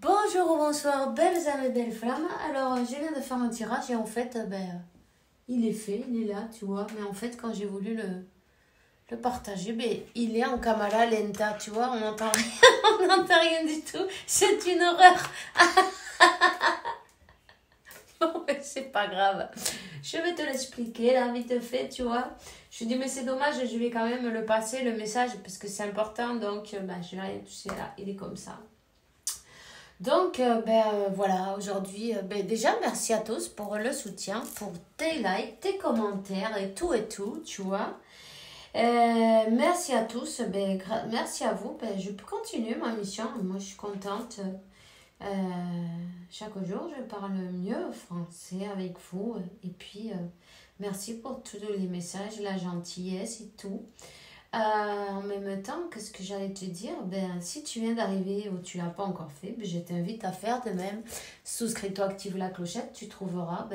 Bonjour ou bonsoir, belles âmes et belles flammes. Alors, je viens de faire mon tirage et en fait, il est fait, il est là, tu vois. Mais en fait, quand j'ai voulu le partager, il est en camera lenta, tu vois. On n'entend rien, on n'entend rien du tout. C'est une horreur. Bon, mais c'est pas grave. Je vais te l'expliquer là, vite fait, tu vois. Je dis, mais c'est dommage, je vais quand même le passer, le message, parce que c'est important. Donc, je vais rien toucher là. Il est comme ça. Donc, voilà, aujourd'hui, déjà, merci à tous pour le soutien, pour tes likes, tes commentaires et tout, tu vois. Merci à tous, merci à vous. Je peux continuer ma mission. Moi, je suis contente. Chaque jour, je parle mieux français avec vous. Et puis, merci pour tous les messages, la gentillesse et tout. En même temps, qu'est-ce que j'allais te dire? Si tu viens d'arriver ou tu l'as pas encore fait, je t'invite à faire de même. Souscris-toi, active la clochette, tu trouveras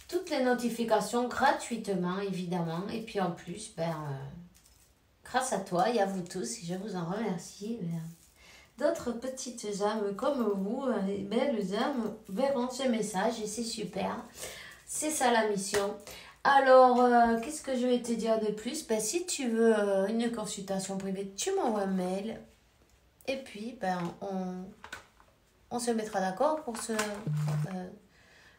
toutes les notifications gratuitement, évidemment. Et puis en plus, grâce à toi et à vous tous, et je vous en remercie, d'autres petites âmes comme vous, les belles âmes, verront ce message et c'est super. C'est ça la mission. Alors, qu'est-ce que je vais te dire de plus? Si tu veux une consultation privée, tu m'envoies un mail. Et puis, on se mettra d'accord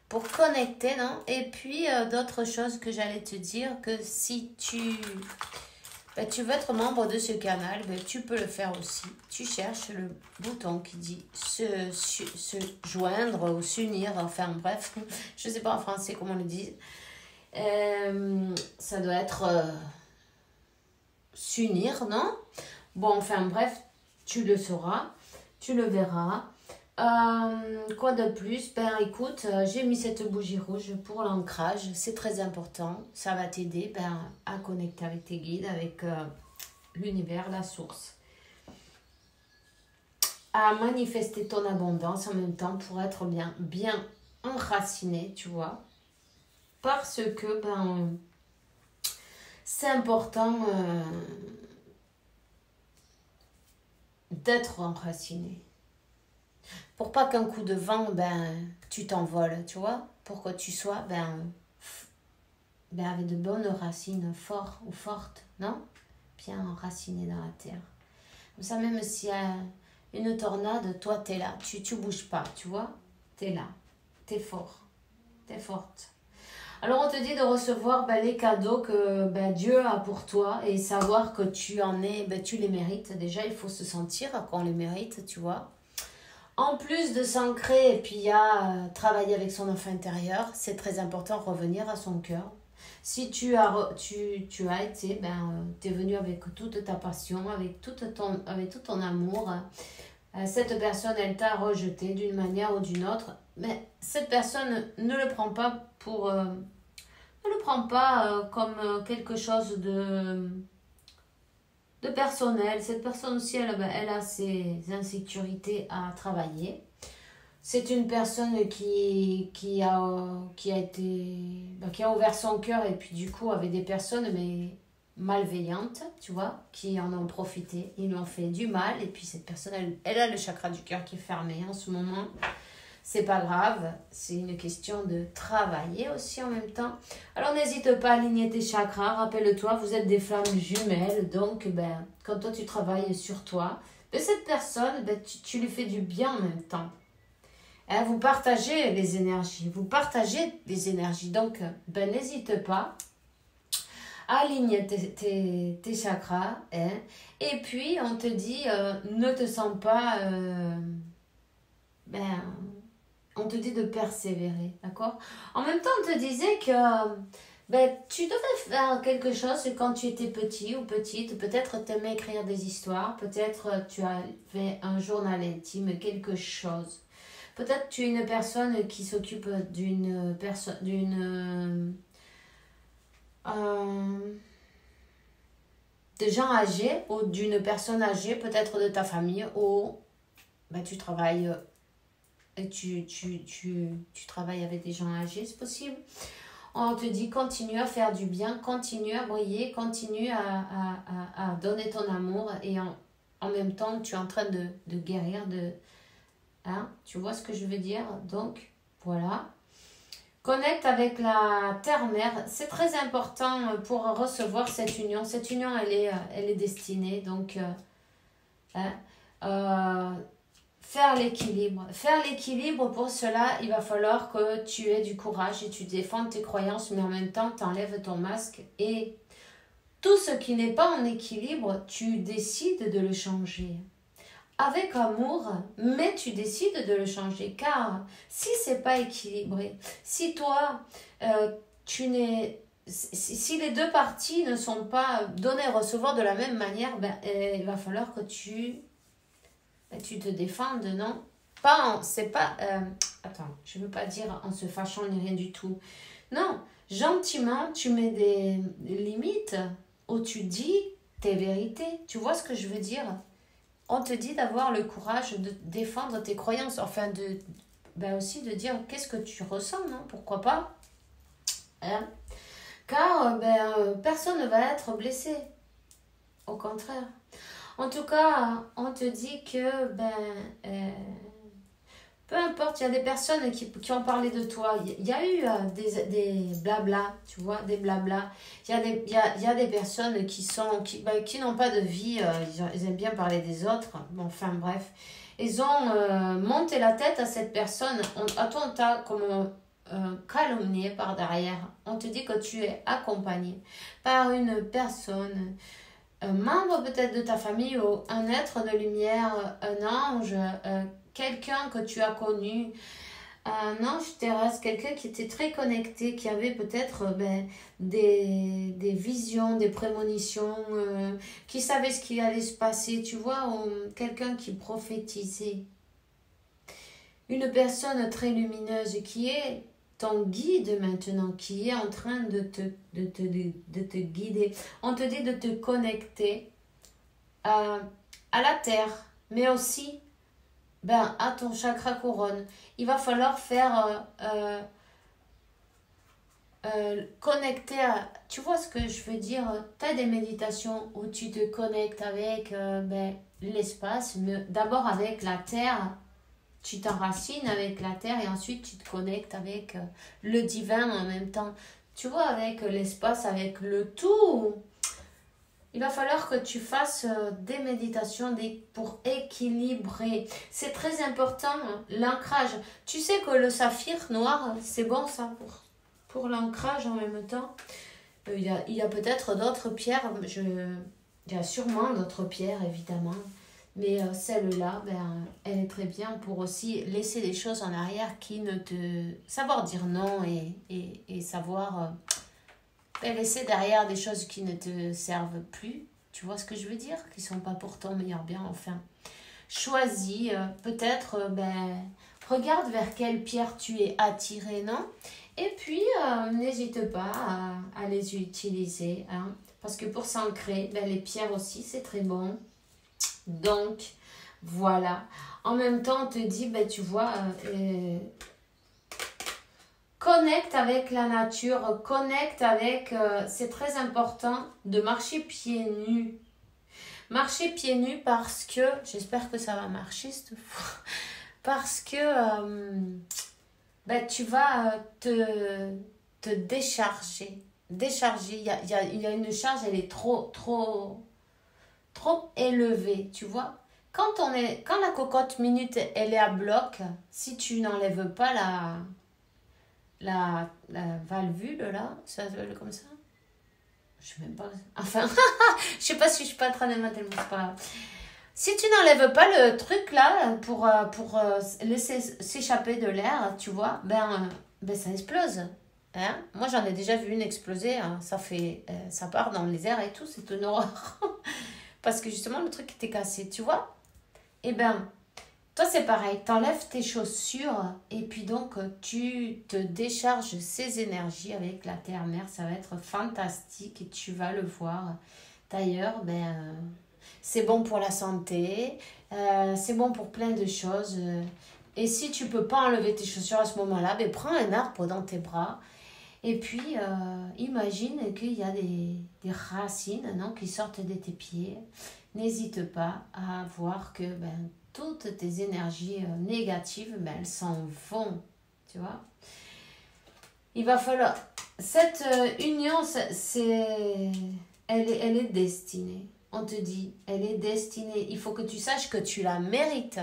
pour connecter, non? Et puis, d'autres choses que j'allais te dire, que si tu veux être membre de ce canal, tu peux le faire aussi. Tu cherches le bouton qui dit se joindre ou s'unir, enfin bref, je ne sais pas en français comment on le dit. Ça doit être s'unir, non? Bon, enfin bref, tu le sauras, tu le verras. Quoi de plus? Écoute, j'ai mis cette bougie rouge pour l'ancrage, c'est très important. Ça va t'aider à connecter avec tes guides, avec l'univers, la source. À manifester ton abondance en même temps pour être bien enraciné, tu vois. Parce que c'est important d'être enraciné. Pour pas qu'un coup de vent, tu t'envoles, tu vois. Pour que tu sois avec de bonnes racines fortes, non? Bien enraciné dans la terre. Comme ça, même s'il y a une tornade, toi, t'es là. Tu bouges pas, tu vois. T'es là. T'es fort. T'es forte. Alors, on te dit de recevoir les cadeaux que Dieu a pour toi et savoir que tu en es, tu les mérites. Déjà, il faut se sentir qu'on les mérite, tu vois. En plus de s'ancrer et puis travailler avec son enfant intérieur, c'est très important, revenir à son cœur. Si tu as été, tu es venu avec toute ta passion, avec tout ton amour. Cette personne, elle t'a rejeté d'une manière ou d'une autre. Mais cette personne ne le prend pas comme quelque chose de personnel. Cette personne aussi, elle a ses insécurités à travailler. C'est une personne qui a ouvert son cœur et puis du coup avec des personnes malveillantes, tu vois, qui en ont profité, ils lui ont fait du mal et puis cette personne, elle a le chakra du cœur qui est fermé en ce moment. C'est pas grave, c'est une question de travailler aussi en même temps. Alors n'hésite pas à aligner tes chakras, rappelle-toi, vous êtes des flammes jumelles, donc quand toi tu travailles sur toi, cette personne, tu lui fais du bien en même temps. Vous partagez les énergies, donc n'hésite pas à aligner tes chakras, et puis on te dit, ne te sens pas... on te dit de persévérer, d'accord? En même temps, on te disait que tu devais faire quelque chose quand tu étais petit ou petite. Peut-être tu aimais écrire des histoires, peut-être tu avais un journal intime, quelque chose. Peut-être tu es une personne qui s'occupe de gens âgés ou d'une personne âgée, peut-être de ta famille, ou tu travailles... et tu travailles avec des gens âgés, c'est possible. On te dit continue à faire du bien, continue à briller, continue à donner ton amour et en même temps, tu es en train de guérir, hein, tu vois ce que je veux dire? Donc, voilà. Connecte avec la terre-mère. C'est très important pour recevoir cette union. Cette union, elle est destinée. Donc, hein, faire l'équilibre. Faire l'équilibre, pour cela, il va falloir que tu aies du courage et tu défendes tes croyances, mais en même temps, tu enlèves ton masque. Et tout ce qui n'est pas en équilibre, tu décides de le changer. Avec amour, mais tu décides de le changer. Car si c'est pas équilibré, si toi, tu n'es... Si les deux parties ne sont pas données et recevoir de la même manière, ben, il va falloir que tu te défendes, non? C'est pas... attends, je veux pas dire en se fâchant ni rien du tout. Non, gentiment, tu mets des limites où tu dis tes vérités. Tu vois ce que je veux dire? On te dit d'avoir le courage de défendre tes croyances, enfin aussi de dire qu'est-ce que tu ressens, non? Pourquoi pas? Hein? Car personne ne va être blessé. Au contraire. En tout cas, on te dit que peu importe, il y a des personnes qui ont parlé de toi. Il y a eu des blabla, tu vois, des blabla. Il y a des personnes qui n'ont pas de vie. Ils aiment bien parler des autres. Bon, enfin, bref. Ils ont monté la tête à cette personne. À toi, on t'a comme calomnié par derrière. On te dit que tu es accompagné par une personne, un membre peut-être de ta famille ou un être de lumière, un ange, quelqu'un que tu as connu, un ange terrestre, quelqu'un qui était très connecté, qui avait peut-être des visions, des prémonitions, qui savait ce qui allait se passer, tu vois, quelqu'un qui prophétisait. Une personne très lumineuse qui est ton guide maintenant, qui est en train de te guider. On te dit de te connecter à la terre, mais aussi à ton chakra couronne. Il va falloir faire connecter à... Tu vois ce que je veux dire? Tu as des méditations où tu te connectes avec l'espace, mais d'abord avec la terre. Tu t'enracines avec la terre et ensuite tu te connectes avec le divin en même temps. Tu vois, avec l'espace, avec le tout. Il va falloir que tu fasses des méditations pour équilibrer. C'est très important, l'ancrage. Tu sais que le saphir noir, c'est bon ça pour l'ancrage en même temps. Il y a peut-être d'autres pierres. Il y a sûrement d'autres pierres, évidemment. Mais celle-là, elle est très bien pour aussi laisser des choses en arrière qui ne te... Savoir dire non et savoir laisser derrière des choses qui ne te servent plus. Tu vois ce que je veux dire? Qui ne sont pas pour ton meilleur bien, enfin. Choisis, peut-être, regarde vers quelle pierre tu es attiré, non? Et puis, n'hésite pas à les utiliser, hein? Parce que pour s'ancrer, les pierres aussi, c'est très bon. Donc, voilà. En même temps, on te dit, tu vois, connecte avec la nature, connecte avec... c'est très important de marcher pieds nus. Marcher pieds nus parce que... J'espère que ça va marcher cette fois. Parce que tu vas te décharger. Décharger. Il y a une charge, elle est trop élevée, tu vois. Quand la cocotte minute, elle est à bloc, si tu n'enlèves pas la valvule, là, ça s'appelle comme ça. Je sais même pas. Enfin, je sais pas si je suis pas en train de mettre tellement, c'est pas grave. Si tu n'enlèves pas le truc là pour laisser s'échapper de l'air, tu vois, ça explose. Hein? Moi, j'en ai déjà vu une exploser. Hein. Ça part dans les airs et tout, c'est une horreur. Parce que justement, le truc était cassé, tu vois. Toi, c'est pareil. T'enlèves tes chaussures et puis donc, tu te décharges ces énergies avec la terre-mère. Ça va être fantastique et tu vas le voir. D'ailleurs, c'est bon pour la santé. C'est bon pour plein de choses. Et si tu peux pas enlever tes chaussures à ce moment-là, prends un arbre dans tes bras. Et puis, imagine qu'il y a des racines, non, qui sortent de tes pieds. n'hésite pas à voir que toutes tes énergies négatives, elles s'en vont, tu vois. Il va falloir... Cette union, elle est destinée. On te dit, elle est destinée. Il faut que tu saches que tu la mérites.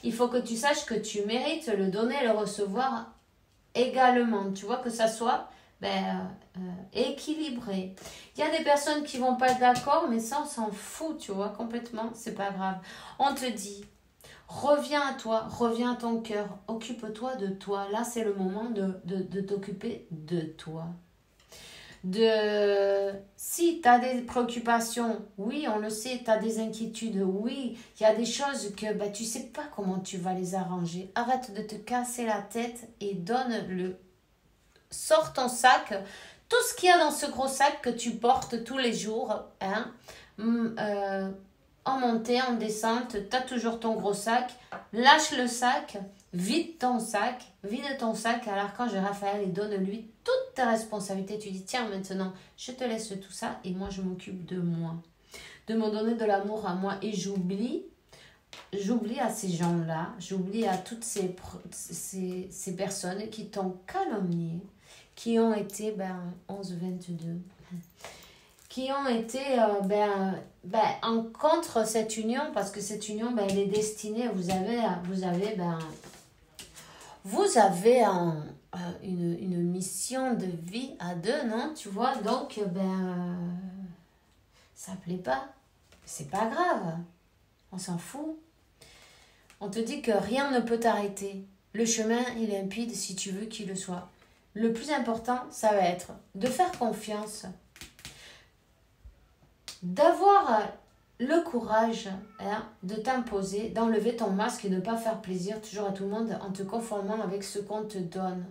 Il faut que tu saches que tu mérites le donner, le recevoir également. Tu vois, que ça soit équilibré. Il y a des personnes qui vont pas être d'accord, mais ça, on s'en fout, tu vois, complètement. C'est pas grave. On te dit, reviens à toi, reviens à ton cœur. Occupe-toi de toi. Là, c'est le moment de t'occuper de toi. Si tu as des préoccupations, oui, on le sait, tu as des inquiétudes, oui, il y a des choses que tu sais pas comment tu vas les arranger. Arrête de te casser la tête et sors ton sac, tout ce qu'il y a dans ce gros sac que tu portes tous les jours, hein, en montée, en descente, tu as toujours ton gros sac, lâche le sac, vide ton sac à l'archange Raphaël et donne-lui toutes tes responsabilités. Tu dis, tiens, maintenant, je te laisse tout ça et moi, je m'occupe de moi. De me donner de l'amour à moi et j'oublie à ces gens-là, j'oublie à toutes ces personnes qui t'ont calomnié, qui ont été 11-22, qui ont été en contre cette union, parce que cette union, elle est destinée, vous avez une mission de vie à deux, non? Tu vois, donc, ça plaît pas. C'est pas grave. On s'en fout. On te dit que rien ne peut t'arrêter. Le chemin est limpide si tu veux qu'il le soit. Le plus important, ça va être de faire confiance, d'avoir le courage de t'imposer, d'enlever ton masque et de ne pas faire plaisir toujours à tout le monde en te conformant avec ce qu'on te donne.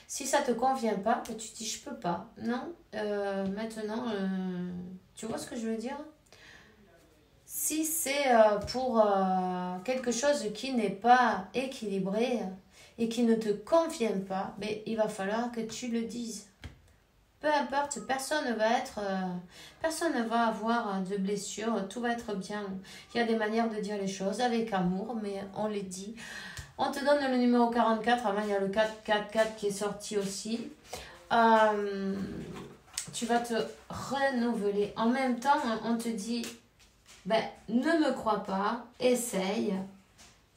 Si ça ne te convient pas, tu te dis je peux pas. Non, maintenant, tu vois ce que je veux dire? Si c'est pour quelque chose qui n'est pas équilibré et qui ne te convient pas, il va falloir que tu le dises. Peu importe, personne ne va avoir de blessures, tout va être bien. Il y a des manières de dire les choses avec amour, mais on les dit. On te donne le numéro 44, avant il y a le 444 qui est sorti aussi. Tu vas te renouveler. En même temps, on te dit, ne me crois pas, essaye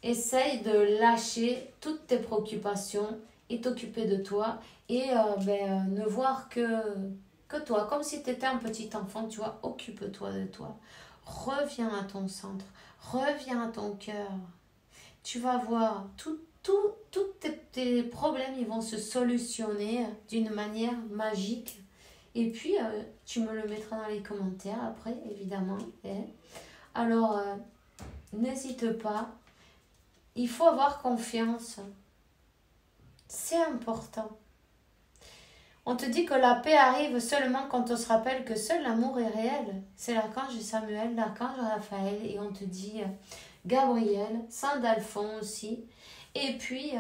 de lâcher toutes tes préoccupations et t'occuper de toi et ne voir que toi, comme si tu étais un petit enfant, tu vois, occupe-toi de toi. Reviens à ton centre, reviens à ton cœur. Tu vas voir, tous tes problèmes, ils vont se solutionner d'une manière magique. Et puis, tu me le mettras dans les commentaires après, évidemment. Alors, n'hésite pas. Il faut avoir confiance. C'est important. On te dit que la paix arrive seulement quand on se rappelle que seul l'amour est réel. C'est l'archange Samuel, l'archange Raphaël, et on te dit Gabriel, Saint Alphonse aussi. Et puis,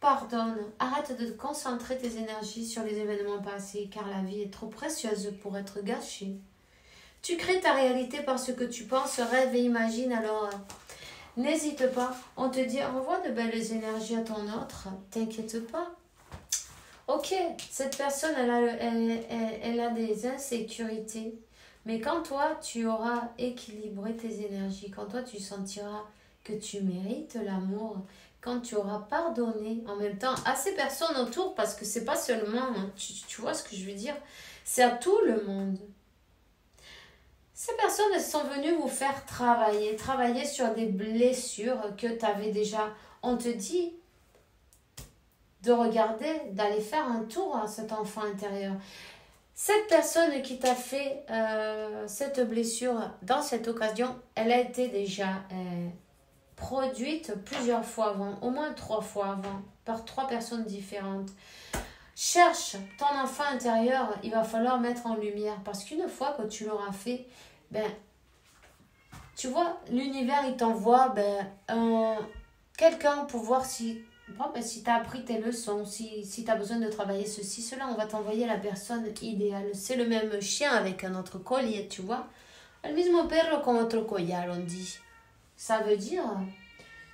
pardonne. Arrête de te concentrer tes énergies sur les événements passés, car la vie est trop précieuse pour être gâchée. Tu crées ta réalité par ce que tu penses, rêves et imagines, alors n'hésite pas. On te dit envoie de belles énergies à ton autre, t'inquiète pas. Ok, cette personne, elle a des insécurités. Mais quand toi, tu auras équilibré tes énergies, quand toi, tu sentiras que tu mérites l'amour, quand tu auras pardonné en même temps à ces personnes autour, parce que c'est pas seulement, tu vois ce que je veux dire, c'est à tout le monde. Ces personnes, elles sont venues vous faire travailler sur des blessures que tu avais déjà. On te dit de regarder, d'aller faire un tour à cet enfant intérieur. Cette personne qui t'a fait cette blessure dans cette occasion, elle a été déjà produite plusieurs fois avant, au moins 3 fois avant, par 3 personnes différentes. Cherche ton enfant intérieur, il va falloir mettre en lumière, parce qu'une fois que tu l'auras fait, tu vois, l'univers, il t'envoie quelqu'un pour voir si tu as appris tes leçons, si tu as besoin de travailler cela, on va t'envoyer la personne idéale. C'est le même chien avec un autre collier, tu vois. El mismo perro con otro collar, on dit. Ça veut dire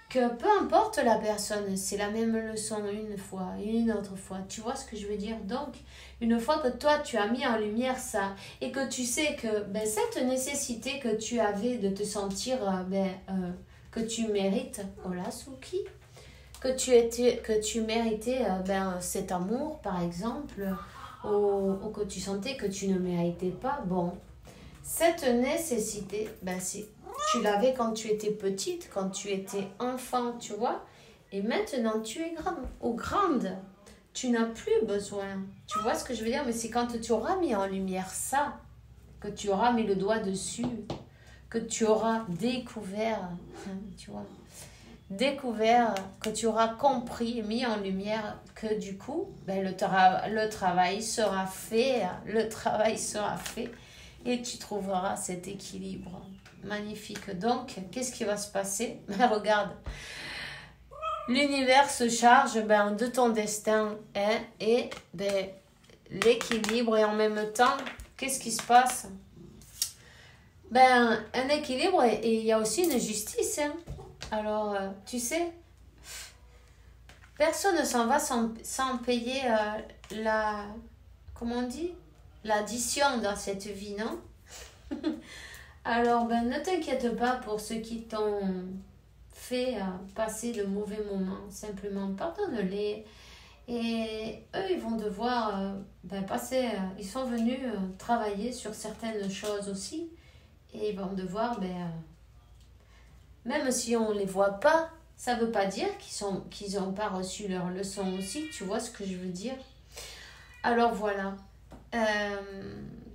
que peu importe la personne, c'est la même leçon une fois et une autre fois. Tu vois ce que je veux dire? Donc, une fois que toi, tu as mis en lumière ça et que tu sais que cette nécessité que tu avais de te sentir que tu mérites, hola Suki, que tu méritais cet amour, par exemple, ou que tu sentais que tu ne méritais pas, bon, cette nécessité, tu l'avais quand tu étais petite, quand tu étais enfant, tu vois. Et maintenant, tu es grande ou grande. Tu n'as plus besoin. Tu vois ce que je veux dire? Mais c'est quand tu auras mis en lumière ça, que tu auras mis le doigt dessus, que tu auras découvert, tu vois, découvert, que tu auras compris, mis en lumière que du coup, le travail sera fait, le travail sera fait. Et tu trouveras cet équilibre magnifique. Donc, qu'est-ce qui va se passer? Regarde, l'univers se charge de ton destin et l'équilibre. Et en même temps, qu'est-ce qui se passe? Un équilibre et il y a aussi une justice. Alors, tu sais, personne ne s'en va sans payer comment on dit? L'addition dans cette vie, non? Alors, ne t'inquiète pas pour ceux qui t'ont fait passer de mauvais moments. Simplement, pardonne-les. Et eux, ils vont devoir passer... ils sont venus travailler sur certaines choses aussi. Et ils vont devoir... même si on ne les voit pas, ça ne veut pas dire qu'ils n'ont pas reçu leur leçon aussi. Tu vois ce que je veux dire? Alors, voilà.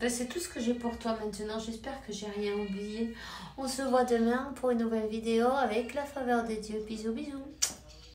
C'est tout ce que j'ai pour toi maintenant. J'espère que j'ai rien oublié. On se voit demain pour une nouvelle vidéo avec la faveur des dieux. Bisous, bisous.